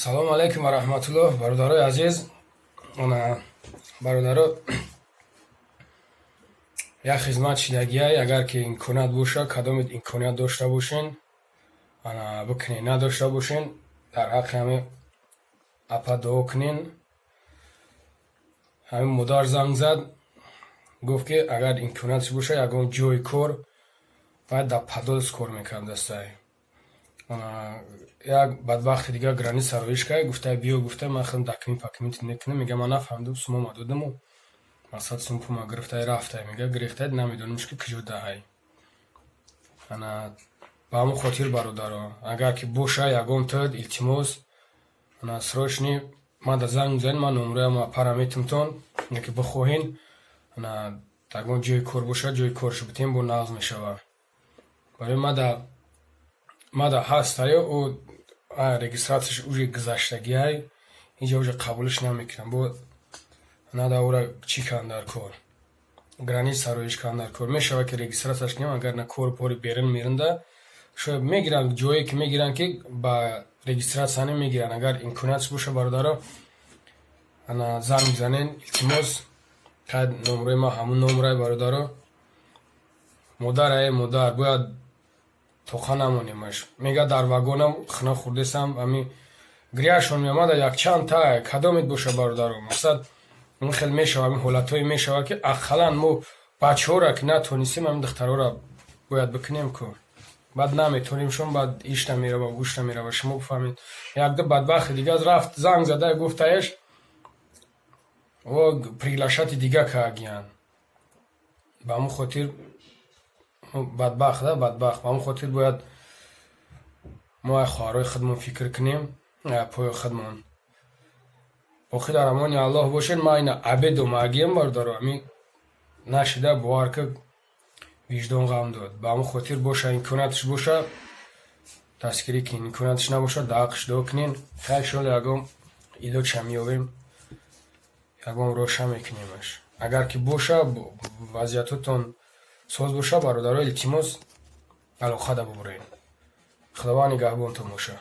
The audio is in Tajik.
Салому алейкум ва раҳматуллоҳ. Бародарои азиз, бародаро як хизмат шидагиай, агар ки имконият боша, кадомит имконият дошта бошен, бикунен, надошта бошен, дар ҳаққи ҳамин апа дуо кунен. Ҳамин модар занг зад, гуфт ки агар имкониятш боша, ягон ҷойи кор бояд дар Подолс кор мекард дастай. Як бадбахти дига граница роиш кард, гуфта биё, гуфта ман худам документ мекунам. Мега ман нафаҳмидам, сумома додаму масад сумпума гирифтай рафтай. Мега гирифтай намедонимш ки куҷо даҳай. Ба ҳамон хотир бародаро, агар ки боша ягон тӯд илтимос, срочни ман да занг мезанед, ман номраам апара метимтон, ки бихоҳен ягон ҷойи кор боша, ҷойи коршо битем бо нағз мешава. Барои мада ҳастаё ӯ регистратсияш уже гузаштагиай, инҷа уже қабулш намекунам. Бо нада ӯра чӣ кан дар кор, граница роиш кан дар кор. Мешава ки регистратсияш кунам, агар на кор пори берун меринда шояд мегиранд, ҷое ки мегиранд ки ба регистратсия намегиранд. Агар имкониятш боша бародаро, занг мезанен, илтимос қайд номраи ма ҳамун номраи бародаро. Модар модар бояд тоқа намонемаш. Мега дар вагонам хина хурдесам, ами гирияшон меомада якчанд тай, кадомит боша бародаро. Масад ин хел мешава, ами ҳолатҳое мешава ки ақаллан мо бачаҳоро ки натонистем, ами духтароро бояд бикунем кор. Баъд наметонемшон, баъд ишта мерава, гӯшта мерава. Шумо бифаҳмед. Якда бадбахти дига рафт занг зада гуфтаеш во приглашати дига кардиян. Ба ҳамон хотир бадбахт. Ба ҳамон хотир бояд мо ай хоҳарои худмон фикр кунем, пои худмон. Боқӣ дар амони Аллоҳ бошед. Ман ина абедум агием бародаро, ами нашида бовар ки виҷдон ғам дод. Ба ҳамон хотир боша, имкониятш боша дастгирӣ кунен, имкониятш набоша даақш дуо кунен. Хай иншоалло ягон илоҷа меёбем, ягон роша мекунемаш. Агар ки боша вазъиятотон соз боша бародаро, илтимос алоқа да бубуред. Худованд нигаҳбонтон боша.